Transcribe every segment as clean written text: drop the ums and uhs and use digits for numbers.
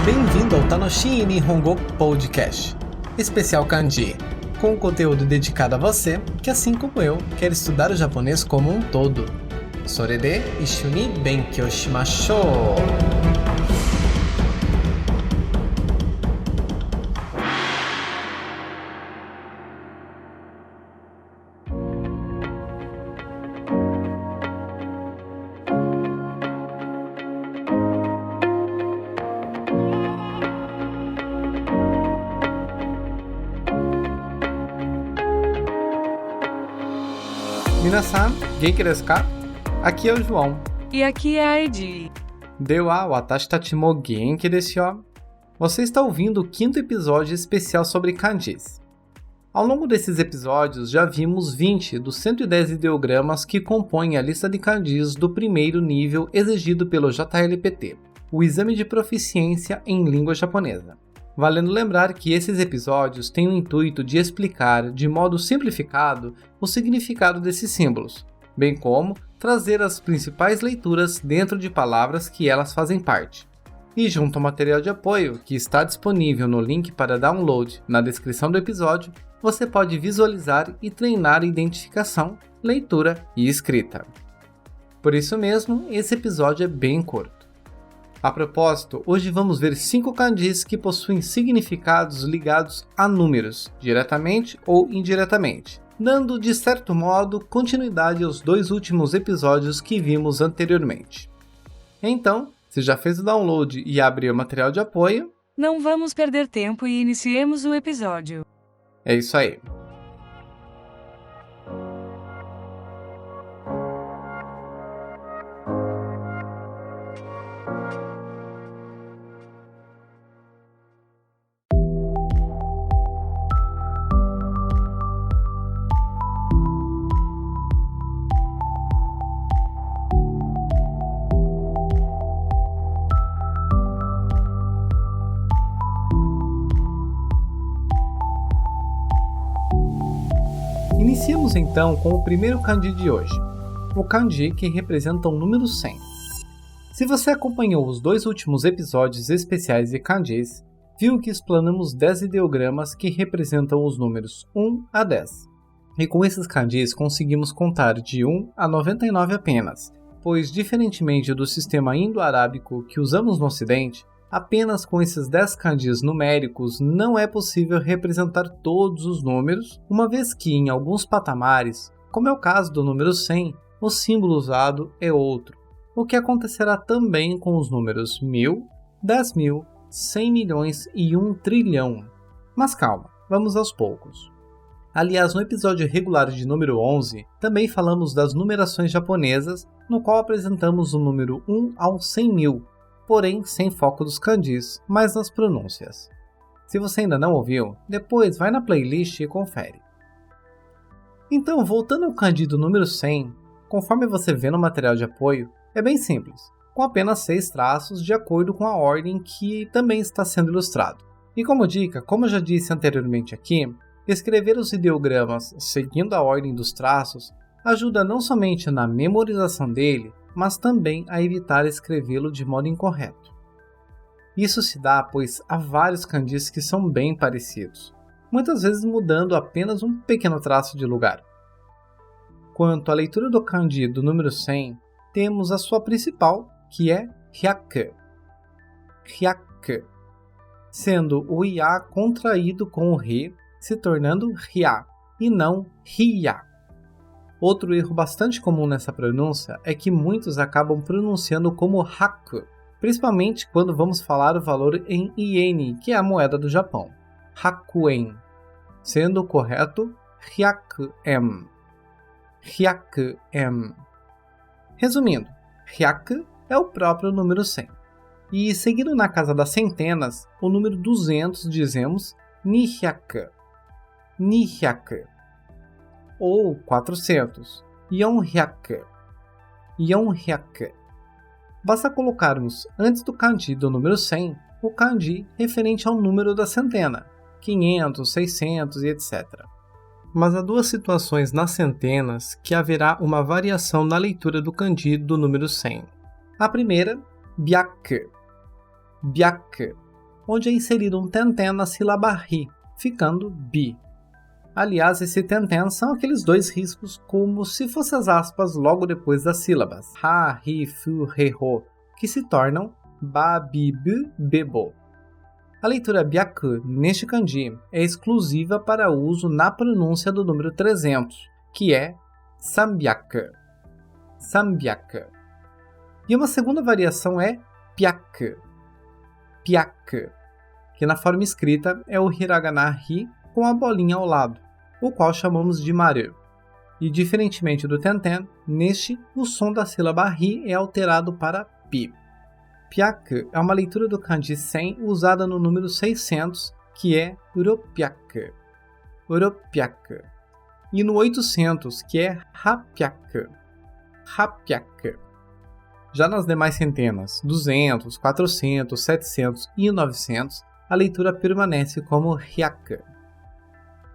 Bem-vindo ao Tanoshi Nihongo Podcast, especial kanji, com conteúdo dedicado a você que, assim como eu, quer estudar o japonês como um todo. Sorede issho ni benkyou shimashou! Minasan, genki desu ka? Aqui é o João. E aqui é a Edi. Dewa watashi tachi mo genki desu yo. Você está ouvindo o 5º episódio especial sobre kanjis. Ao longo desses episódios, já vimos 20 dos 110 ideogramas que compõem a lista de kanjis do primeiro nível exigido pelo JLPT, o Exame de Proficiência em Língua Japonesa. Valendo lembrar que esses episódios têm o intuito de explicar, de modo simplificado, o significado desses símbolos, bem como trazer as principais leituras dentro de palavras que elas fazem parte. E junto ao material de apoio, que está disponível no link para download na descrição do episódio, você pode visualizar e treinar a identificação, leitura e escrita. Por isso mesmo, esse episódio é bem curto. A propósito, hoje vamos ver 5 kanjis que possuem significados ligados a números, diretamente ou indiretamente, dando, de certo modo, continuidade aos 2 últimos episódios que vimos anteriormente. Então, se já fez o download e abriu o material de apoio, não vamos perder tempo e iniciemos o episódio. É isso aí. Iniciamos então com o primeiro kanji de hoje, o kanji que representa o número 100. Se você acompanhou os 2 últimos episódios especiais de kanjis, viu que explanamos 10 ideogramas que representam os números 1 a 10. E com esses kanjis conseguimos contar de 1 a 99 apenas, pois diferentemente do sistema indo-arábico que usamos no ocidente, apenas com esses 10 kanjis numéricos não é possível representar todos os números, uma vez que em alguns patamares, como é o caso do número 100, o símbolo usado é outro, o que acontecerá também com os números 1000, 10.000, 100 milhões e 1 trilhão. Mas calma, vamos aos poucos. Aliás, no episódio regular de número 11, também falamos das numerações japonesas, no qual apresentamos o número 1 ao 100 mil, porém sem foco dos kanjis, mas nas pronúncias. Se você ainda não ouviu, depois vai na playlist e confere. Então, voltando ao kanji do número 100, conforme você vê no material de apoio, é bem simples, com apenas 6 traços de acordo com a ordem que também está sendo ilustrado. E como dica, como eu já disse anteriormente aqui, escrever os ideogramas seguindo a ordem dos traços ajuda não somente na memorização dele, mas também a evitar escrevê-lo de modo incorreto. Isso se dá pois há vários kanjis que são bem parecidos, muitas vezes mudando apenas um pequeno traço de lugar. Quanto à leitura do kanji do número 100, temos a sua principal, que é hyaku. Hyaku, sendo o ya contraído com o ri, se tornando rya, e não hiya. Outro erro bastante comum nessa pronúncia é que muitos acabam pronunciando como haku, principalmente quando vamos falar o valor em iene, que é a moeda do Japão, hakuen, sendo o correto hyaku-en. Hyaku-en. Resumindo, hyaku é o próprio número 100. E seguindo na casa das centenas, o número 200 dizemos nihyaku. Nihyaku. Ou 400, yonhyaku. Yonhyaku. Basta colocarmos antes do kanji do número 100 o kanji referente ao número da centena, 500, 600 e etc. Mas há 2 situações nas centenas que haverá uma variação na leitura do kanji do número 100. A primeira, byaku. byaku, onde é inserido um tenten na sílaba ri, ficando bi. Aliás, esse tenten são aqueles dois riscos como se fossem as aspas logo depois das sílabas ha, ri, fu, re, ro, que se tornam ba, bi, bu, bebo. A leitura byaku neste kanji é exclusiva para uso na pronúncia do número 300, que é sambyaku. Sambyaku. E uma segunda variação é pyaku. Pyaku, que na forma escrita é o hiragana ri com a bolinha ao lado, o qual chamamos de maru. E diferentemente do tenten, neste o som da sílaba ri é alterado para pi. Pyaku é uma leitura do kanji 100 usada no número 600, que é uropyaku. Uropyaku. E no 800, que é hapyaku. Hapyaku. Já nas demais centenas, 200, 400, 700 e 900, a leitura permanece como hyaku.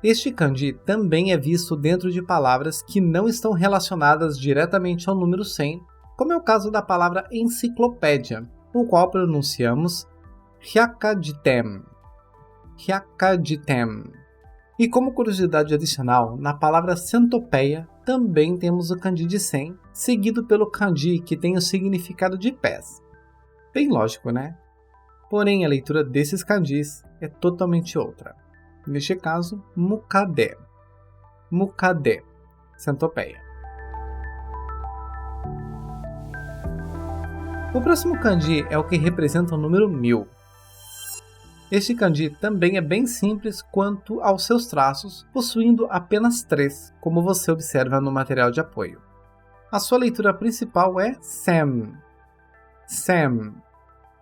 Este kanji também é visto dentro de palavras que não estão relacionadas diretamente ao número 100, como é o caso da palavra enciclopédia, o qual pronunciamos hyakajiten. Hyakajiten. E como curiosidade adicional, na palavra centopeia também temos o kanji de 100, seguido pelo kanji que tem o significado de pés. Bem lógico, né? Porém, a leitura desses kanjis é totalmente outra. Neste caso, mukade. Mukade, centopeia. O próximo kanji é o que representa o número 1000. Este kanji também é bem simples quanto aos seus traços, possuindo apenas 3, como você observa no material de apoio. A sua leitura principal é sem. Sem.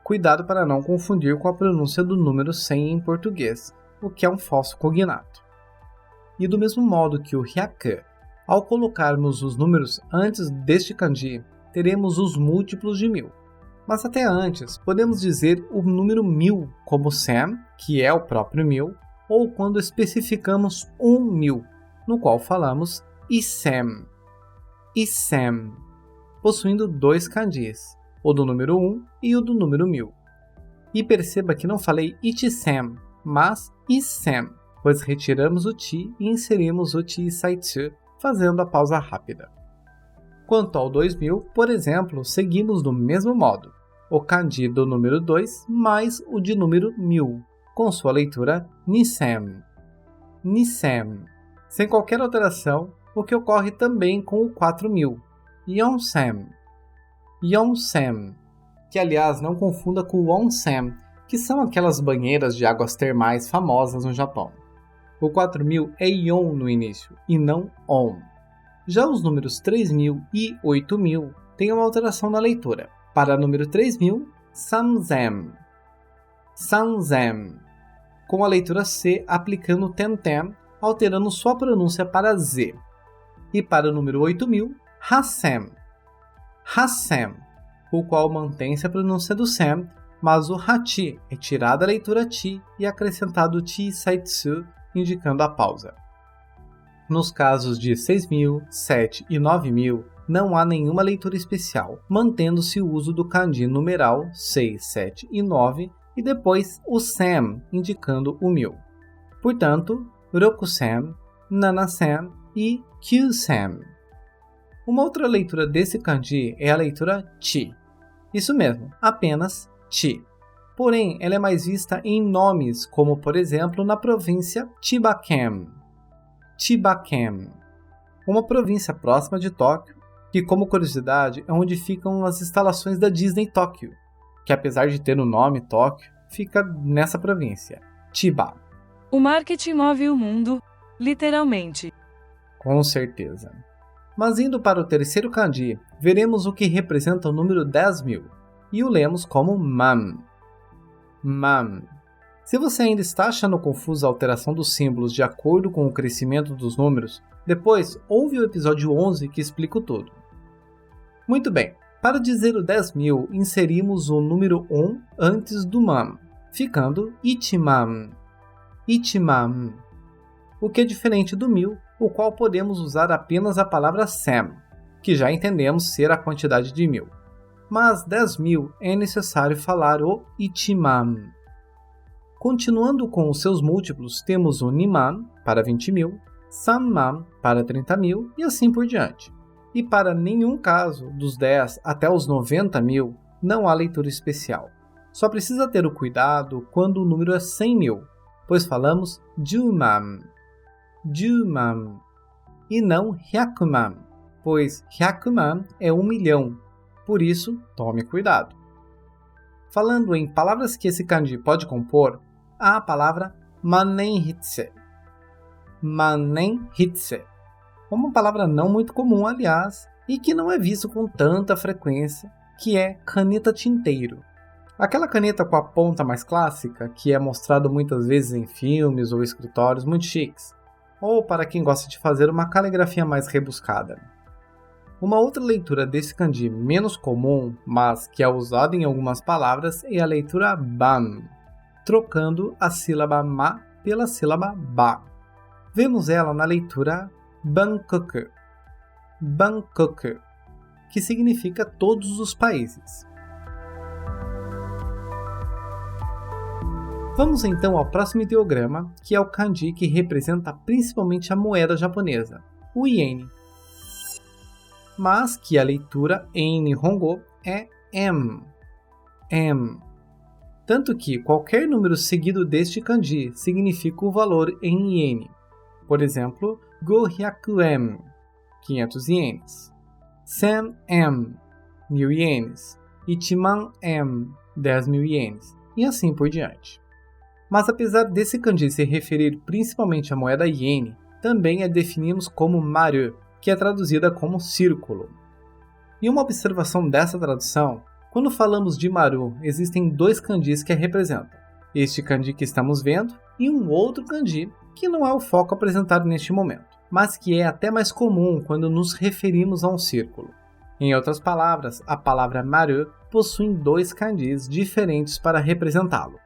Cuidado para não confundir com a pronúncia do número 100 em português, o que é um falso cognato. E do mesmo modo que o hyaku, ao colocarmos os números antes deste kanji, teremos os múltiplos de 1000. Mas até antes, podemos dizer o número 1000 como sem, que é o próprio 1000, ou quando especificamos 1000, no qual falamos issem. Issem, possuindo dois kanjis, o do número 1 e o do número 1000. E perceba que não falei ichisen, mas issem, pois retiramos o ti e inserimos o ti saitsu, fazendo a pausa rápida. Quanto ao 2000, por exemplo, seguimos do mesmo modo, o kanji do número 2 mais o de número 1000, com sua leitura nissem. Nissem, sem qualquer alteração, o que ocorre também com o 4000, yonsem. Yonsem, que aliás não confunda com o onsen, que são aquelas banheiras de águas termais famosas no Japão. O 4000 é yon no início, e não on. Já os números 3000 e 8000 têm uma alteração na leitura. Para o número 3000, sanzen. Sanzen. Com a letura C aplicando o tenten, alterando sua pronúncia para Z. E para o número 8000, hasen. Hasen, o qual mantém-se a pronúncia do sen, mas o hachi é tirada a leitura ti e acrescentado o ti saitsu, indicando a pausa. Nos casos de 6000, 7 e 9000, não há nenhuma leitura especial, mantendo-se o uso do kanji numeral 6, 7 e 9 e depois o sen, indicando o 1000. Portanto, rokusen, nanasen e kyusen. Uma outra leitura desse kanji é a leitura chi. Isso mesmo, apenas chi. Porém, ela é mais vista em nomes, como por exemplo na província Chibaken. Chibaken, uma província próxima de Tóquio, que como curiosidade é onde ficam as instalações da Disney Tóquio, que apesar de ter o nome Tóquio, fica nessa província, Chiba. O marketing move o mundo, literalmente. Com certeza. Mas indo para o terceiro kanji, veremos o que representa o número 10.000, e o lemos como man. Man. Se você ainda está achando confusa a alteração dos símbolos de acordo com o crescimento dos números, depois ouve o episódio 11 que explica tudo. Muito bem, para dizer o 10.000, inserimos o número 1 antes do man, ficando ichiman. Ichiman. O que é diferente do 1000, o qual podemos usar apenas a palavra sen, que já entendemos ser a quantidade de 1000. mas 10.000 é necessário falar o ichiman. Continuando com os seus múltiplos, temos o niman para 20.000, sanman para 30.000 e assim por diante. E para nenhum caso, dos 10 até os 90.000, não há leitura especial. Só precisa ter o cuidado quando o número é 100.000, pois falamos juman, juman, e não hyakuman, pois hyakuman é 1.000.000, por isso tome cuidado. Falando em palavras que esse kanji pode compor, há a palavra manen-hitse. Manen-hitse. Uma palavra não muito comum, aliás, e que não é visto com tanta frequência, que é caneta tinteiro. Aquela caneta com a ponta mais clássica, que é mostrado muitas vezes em filmes ou escritórios muito chiques, ou para quem gosta de fazer uma caligrafia mais rebuscada. Uma outra leitura desse kanji menos comum, mas que é usada em algumas palavras, é a leitura ban, trocando a sílaba ma pela sílaba ba. Vemos ela na leitura Bangkok, Bangkok, que significa todos os países. Vamos então ao próximo ideograma, que é o kanji que representa principalmente a moeda japonesa, o iene, mas que a leitura em Nihongo é M. Tanto que qualquer número seguido deste kanji significa o valor em iene. Por exemplo, 500 yen, 500 ienes, 1000 yen, 1000 ienes, 1,000 yen, 10.000 ienes, e assim por diante. Mas apesar desse kanji se referir principalmente à moeda iene, também a definimos como maru, que é traduzida como círculo. E uma observação dessa tradução, quando falamos de maru, existem dois kanjis que a representam. Este kanji que estamos vendo e um outro kanji que não é o foco apresentado neste momento, mas que é até mais comum quando nos referimos a um círculo. Em outras palavras, a palavra maru possui dois kanjis diferentes para representá-lo.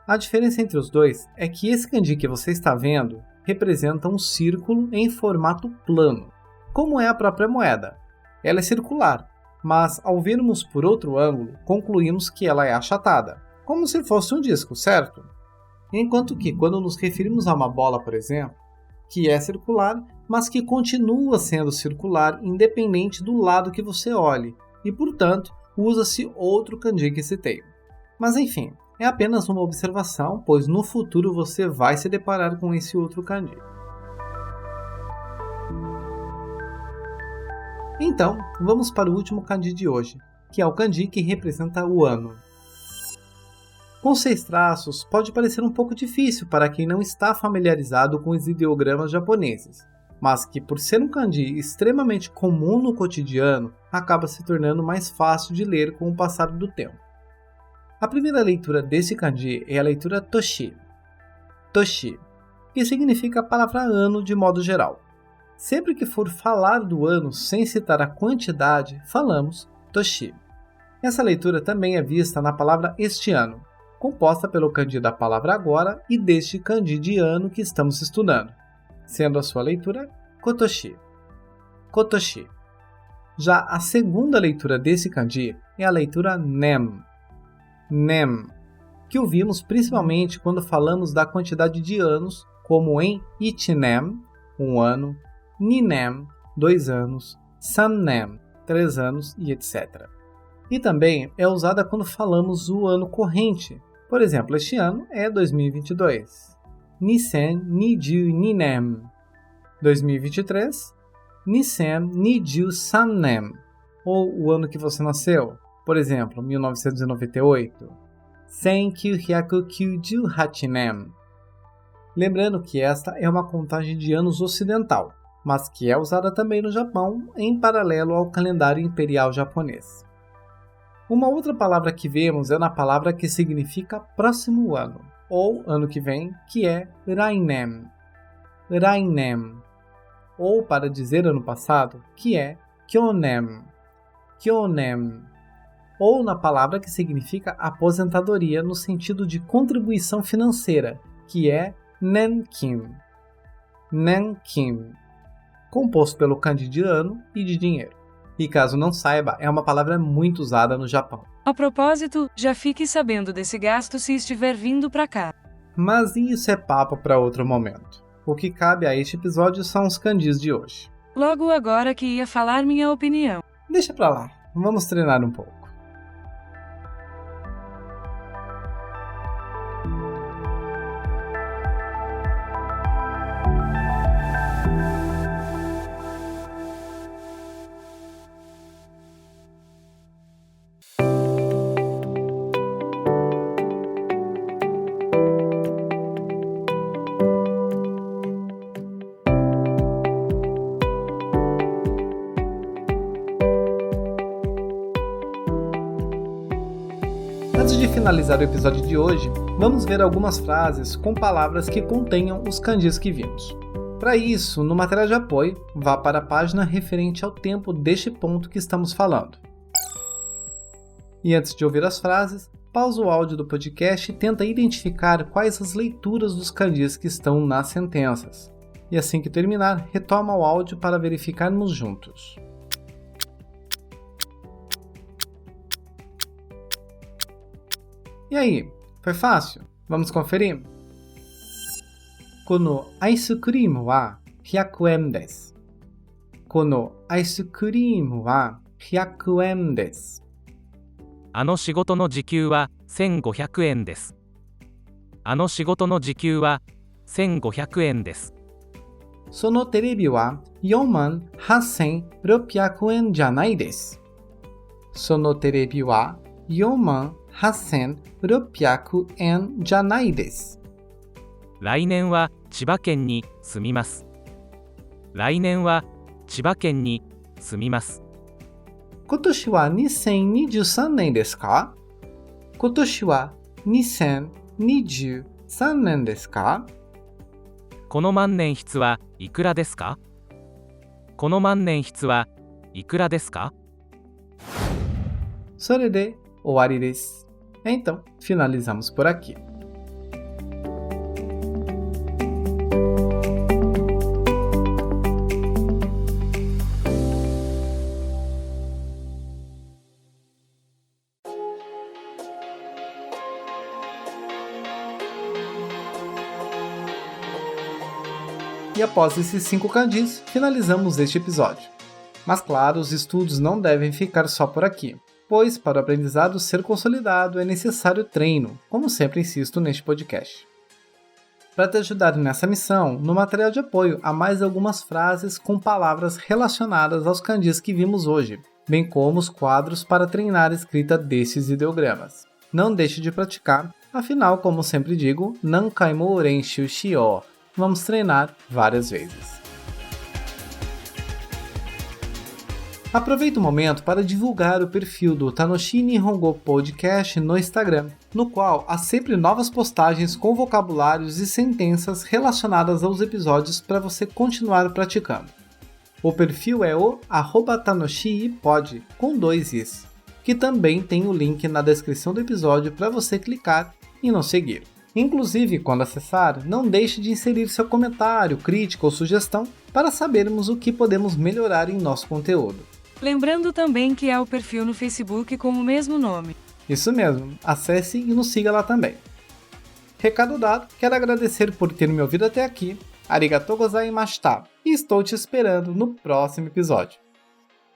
A diferença entre os dois é que esse kanji que você está vendo representa um círculo em formato plano, como é a própria moeda. Ela é circular, mas ao vermos por outro ângulo, concluímos que ela é achatada, como se fosse um disco, certo? Enquanto que, quando nos referimos a uma bola, por exemplo, que é circular, mas que continua sendo circular independente do lado que você olhe, e, portanto, usa-se outro kanji que citei. Mas enfim, é apenas uma observação, pois no futuro você vai se deparar com esse outro kanji. Então, vamos para o último kanji de hoje, que é o kanji que representa o ano. Com 6 traços, pode parecer um pouco difícil para quem não está familiarizado com os ideogramas japoneses, mas que por ser um kanji extremamente comum no cotidiano, acaba se tornando mais fácil de ler com o passar do tempo. A primeira leitura desse kanji é a leitura Toshi, Toshi, que significa a palavra ano de modo geral. Sempre que for falar do ano sem citar a quantidade, falamos Toshi. Essa leitura também é vista na palavra este ano, composta pelo kanji da palavra agora e deste kanji de ano que estamos estudando, sendo a sua leitura Kotoshi, Kotoshi. Já a segunda leitura desse kanji é a leitura Nem, Nem, que ouvimos principalmente quando falamos da quantidade de anos, como em Ichinen, 1 ano, Ninen, 2 anos, Sannen, 3 anos e etc. E também é usada quando falamos o ano corrente. Por exemplo, este ano é 2022. Nisen Niju Ninen. 2023, Nisen Niju Sannen. Ou o ano que você nasceu. Por exemplo, 1998. 1998 nen. Lembrando que esta é uma contagem de anos ocidental, mas que é usada também no Japão em paralelo ao calendário imperial japonês. Uma outra palavra que vemos é na palavra que significa próximo ano, ou ano que vem, que é rainen, rainen, ou para dizer ano passado, que é kyonen, kyonen, ou na palavra que significa aposentadoria no sentido de contribuição financeira, que é nenkin, nenkin, composto pelo kanji de ano e de dinheiro. E caso não saiba, é uma palavra muito usada no Japão. A propósito, já fique sabendo desse gasto se estiver vindo pra cá. Mas isso é papo para outro momento. O que cabe a este episódio são os kanjis de hoje. Logo agora que ia falar minha opinião. Deixa pra lá, vamos treinar um pouco. Antes de finalizar o episódio de hoje, vamos ver algumas frases com palavras que contenham os kanjis que vimos. Para isso, no material de apoio, vá para a página referente ao tempo deste ponto que estamos falando. E antes de ouvir as frases, pausa o áudio do podcast e tenta identificar quais as leituras dos kanjis que estão nas sentenças. E assim que terminar, retoma o áudio para verificarmos juntos. E aí, foi fácil? Vamos conferir? Kono ice cream wa 100 yen desu. Kono ice cream wa 100 yen desu. あの仕事の時給は1500円です。あの仕事の時給は1500円です。そのテレビは48,600 円じゃないです。そのテレビは48,600 円じゃないです。来年は千葉県に住みます。来年は千葉県に住みます。今年は2023年ですか？今年は2023年ですか？この万年筆はいくらですか？この万年筆はいくらですか？それで終わりです。Então, finalizamos por aqui. E após esses 5 kanjis, finalizamos este episódio. Mas claro, os estudos não devem ficar só por aqui, pois para o aprendizado ser consolidado é necessário treino, como sempre insisto neste podcast. Para te ajudar nessa missão, no material de apoio há mais algumas frases com palavras relacionadas aos kanjis que vimos hoje, bem como os quadros para treinar a escrita destes ideogramas. Não deixe de praticar, afinal, como sempre digo, nankai mo renshu shiyou. Vamos treinar várias vezes. Aproveito o momento para divulgar o perfil do Tanoshi Nihongo Podcast no Instagram, no qual há sempre novas postagens com vocabulários e sentenças relacionadas aos episódios para você continuar praticando. O perfil é o @tanoshipod com 2 i's, que também tem o link na descrição do episódio para você clicar e nos seguir. Inclusive, quando acessar, não deixe de inserir seu comentário, crítica ou sugestão para sabermos o que podemos melhorar em nosso conteúdo. Lembrando também que há o perfil no Facebook com o mesmo nome. Isso mesmo, acesse e nos siga lá também. Recado dado, quero agradecer por ter me ouvido até aqui, arigatou gozaimashita, e estou te esperando no próximo episódio.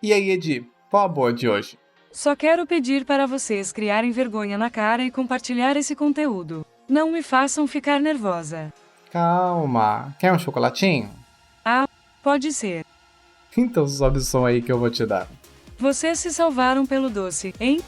E aí, Edi, qual a boa de hoje? Só quero pedir para vocês criarem vergonha na cara e compartilhar esse conteúdo. Não me façam ficar nervosa. Calma, quer um chocolatinho? Ah, pode ser. Então sobe o som aí que eu vou te dar. Vocês se salvaram pelo doce, hein?